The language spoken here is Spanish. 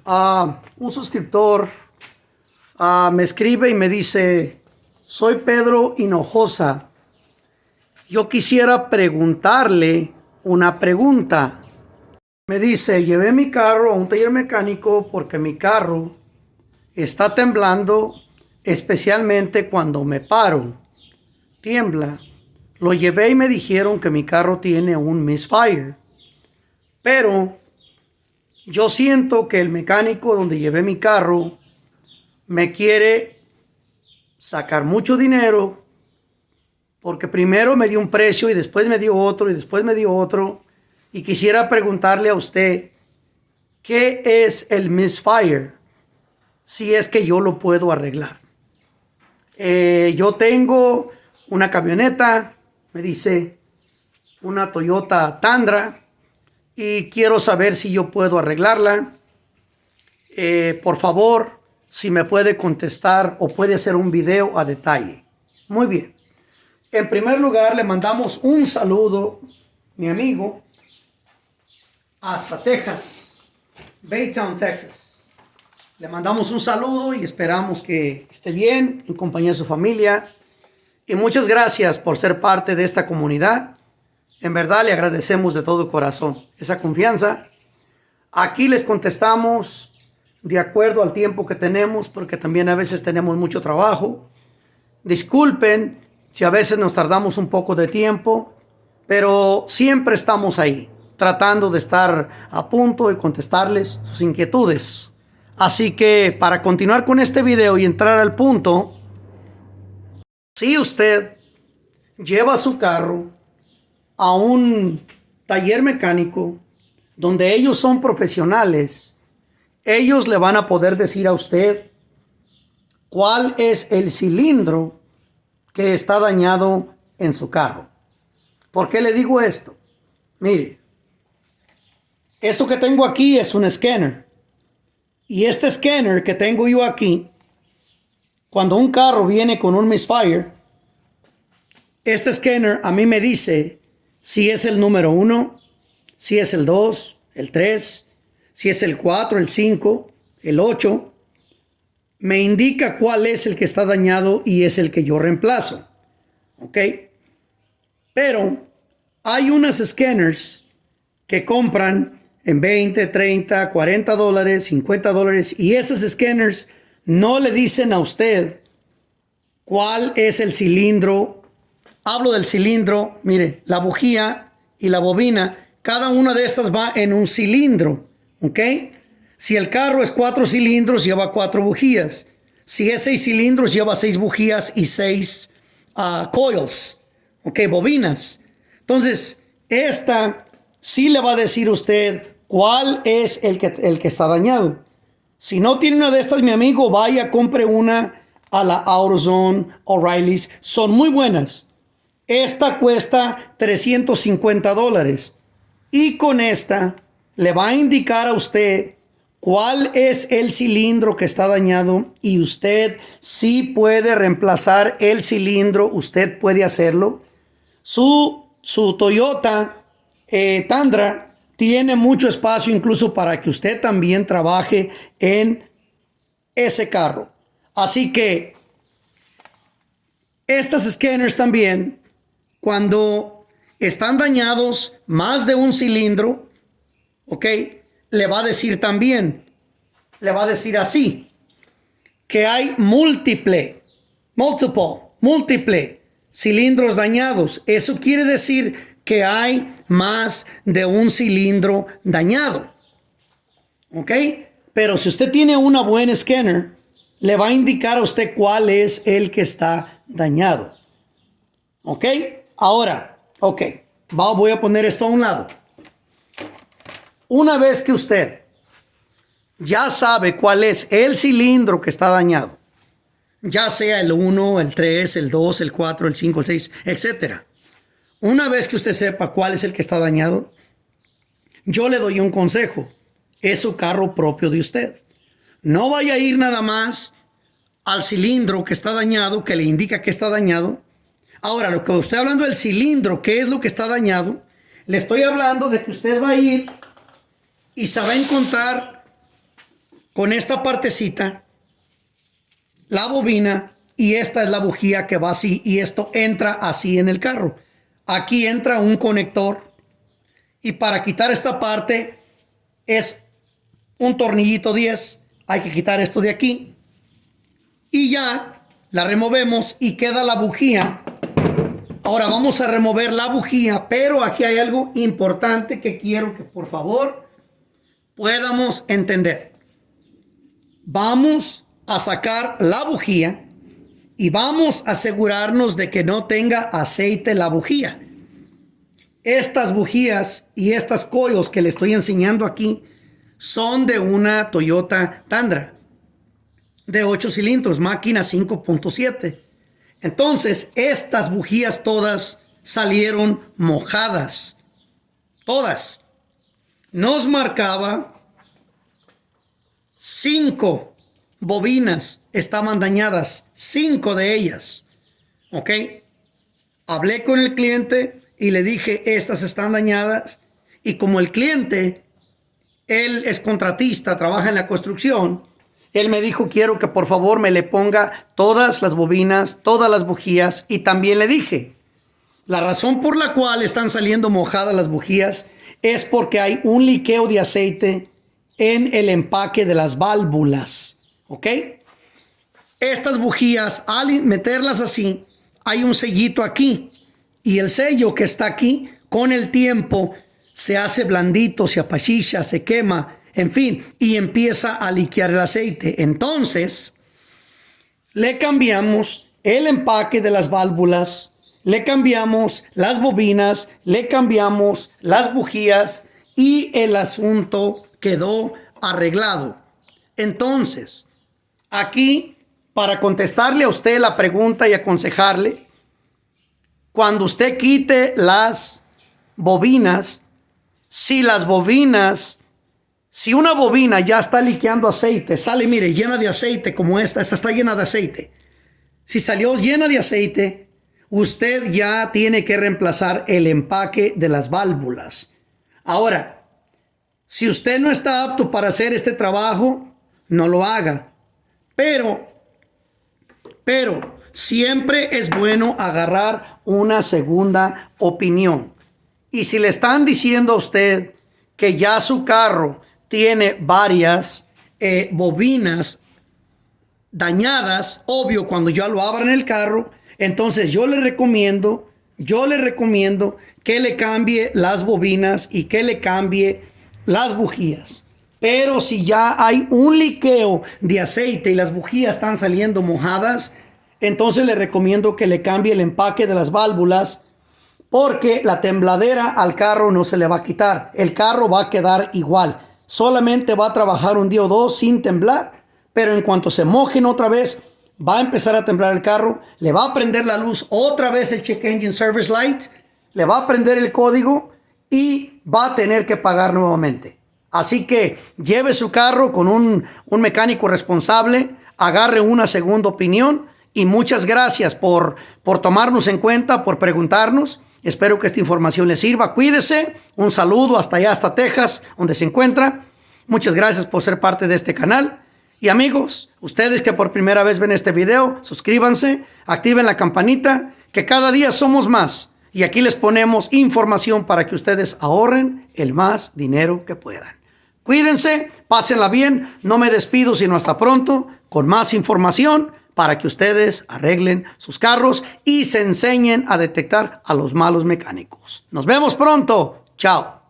Un suscriptor me escribe y me dice: soy Pedro Hinojosa. Yo quisiera preguntarle una pregunta. Me dice: llevé mi carro a un taller mecánico porque mi carro está temblando, especialmente cuando me paro. Tiembla. Lo llevé y me dijeron que mi carro tiene un misfire. Pero yo siento que el mecánico donde llevé mi carro me quiere sacar mucho dinero, porque primero me dio un precio y después me dio otro y después me dio otro. Y quisiera preguntarle a usted, ¿qué es el misfire? Si es que yo lo puedo arreglar. Yo tengo una camioneta, me dice, una Toyota Tundra, y quiero saber si yo puedo arreglarla. Por favor, si me puede contestar o puede hacer un video a detalle. Muy bien. En primer lugar, le mandamos un saludo, mi amigo, hasta Texas, Baytown, Texas. Le mandamos un saludo y esperamos que esté bien en compañía de su familia. Y muchas gracias por ser parte de esta comunidad. En verdad le agradecemos de todo corazón esa confianza. Aquí les contestamos de acuerdo al tiempo que tenemos, porque también a veces tenemos mucho trabajo. Disculpen si a veces nos tardamos un poco de tiempo, pero siempre estamos ahí, tratando de estar a punto y contestarles sus inquietudes. Así que para continuar con este video y entrar al punto, si usted lleva su carro a un taller mecánico donde ellos son profesionales, ellos le van a poder decir a usted cuál es el cilindro que está dañado en su carro. ¿Por qué le digo esto? Mire, esto que tengo aquí es un escáner. Y este escáner que tengo yo aquí, cuando un carro viene con un misfire, este escáner a mí me dice si es el número 1, si es el 2, el 3, si es el 4, el 5, el 8. Me indica cuál es el que está dañado y es el que yo reemplazo. ¿Ok? Pero hay unos escáneres que compran en 20, 30, 40 dólares, 50 dólares. Y esos escáneres no le dicen a usted cuál es el cilindro. Hablo del cilindro, mire, la bujía y la bobina. Cada una de estas va en un cilindro. ¿Ok? Si el carro es 4 cilindros, lleva 4 bujías. Si es 6 cilindros, lleva 6 bujías y 6 coils. ¿Ok? Bobinas. Entonces, esta sí le va a decir a usted cuál es el que está dañado. Si no tiene una de estas, mi amigo, vaya, compre una a la AutoZone, O'Reilly's. Son muy buenas. Esta cuesta 350 dólares. Y con esta le va a indicar a usted cuál es el cilindro que está dañado. Y usted sí puede reemplazar el cilindro. Usted puede hacerlo. Su Toyota Tundra tiene mucho espacio incluso para que usted también trabaje en ese carro. Así que estos escáneres también, cuando están dañados más de un cilindro, ¿ok? Le va a decir también, le va a decir así, que hay múltiple cilindros dañados. Eso quiere decir que hay más de un cilindro dañado. ¿Ok? Pero si usted tiene una buena escáner, le va a indicar a usted cuál es el que está dañado. ¿Ok? Ahora, ok, voy a poner esto a un lado. Una vez que usted ya sabe cuál es el cilindro que está dañado, ya sea el 1, el 3, el 2, el 4, el 5, el 6, etc. Una vez que usted sepa cuál es el que está dañado, yo le doy un consejo. Es su carro propio de usted. No vaya a ir nada más al cilindro que está dañado, que le indica que está dañado. Ahora, lo que estoy hablando del cilindro, ¿qué es lo que está dañado? Le estoy hablando de que usted va a ir y se va a encontrar con esta partecita, la bobina, y esta es la bujía que va así, y esto entra así en el carro. Aquí entra un conector, y para quitar esta parte es un tornillito 10. Hay que quitar esto de aquí, y ya la removemos y queda la bujía. Ahora vamos a remover la bujía, pero aquí hay algo importante que quiero que por favor podamos entender. Vamos a sacar la bujía y vamos a asegurarnos de que no tenga aceite la bujía. Estas bujías y estas coils que le estoy enseñando aquí son de una Toyota Tundra de 8 cilindros, máquina 5.7. Entonces, estas bujías todas salieron mojadas. Todas. Nos marcaba 5 bobinas estaban dañadas. 5 de ellas. ¿Ok? Hablé con el cliente y le dije, estas están dañadas. Y como el cliente, él es contratista, trabaja en la construcción, él me dijo, quiero que por favor me le ponga todas las bobinas, todas las bujías. Y también le dije, la razón por la cual están saliendo mojadas las bujías es porque hay un liqueo de aceite en el empaque de las válvulas. ¿Ok? Estas bujías, al meterlas así, hay un sellito aquí. Y el sello que está aquí, con el tiempo, se hace blandito, se apachicha, se quema. En fin, y empieza a liquear el aceite. Entonces, le cambiamos el empaque de las válvulas, le cambiamos las bobinas, le cambiamos las bujías y el asunto quedó arreglado. Entonces, aquí, para contestarle a usted la pregunta y aconsejarle, cuando usted quite las bobinas, si una bobina ya está liqueando aceite, sale, mire, llena de aceite como esta está llena de aceite. Si salió llena de aceite, usted ya tiene que reemplazar el empaque de las válvulas. Ahora, si usted no está apto para hacer este trabajo, no lo haga. Pero siempre es bueno agarrar una segunda opinión. Y si le están diciendo a usted que ya su carro tiene varias bobinas dañadas, obvio, cuando yo lo abra en el carro, entonces yo le recomiendo que le cambie las bobinas y que le cambie las bujías. Pero si ya hay un liqueo de aceite y las bujías están saliendo mojadas, entonces le recomiendo que le cambie el empaque de las válvulas, porque la tembladera al carro no se le va a quitar. El carro va a quedar igual. Solamente va a trabajar un día o dos sin temblar, pero en cuanto se mojen otra vez, va a empezar a temblar el carro, le va a prender la luz otra vez el Check Engine Service Light, le va a prender el código y va a tener que pagar nuevamente. Así que lleve su carro con un mecánico responsable, agarre una segunda opinión y muchas gracias por tomarnos en cuenta, por preguntarnos. Espero que esta información les sirva. Cuídese. Un saludo hasta allá, hasta Texas, donde se encuentra. Muchas gracias por ser parte de este canal. Y amigos, ustedes que por primera vez ven este video, suscríbanse, activen la campanita, que cada día somos más. Y aquí les ponemos información para que ustedes ahorren el más dinero que puedan. Cuídense, pásenla bien. No me despido, sino hasta pronto, con más información para que ustedes arreglen sus carros y se enseñen a detectar a los malos mecánicos. Nos vemos pronto. Chao.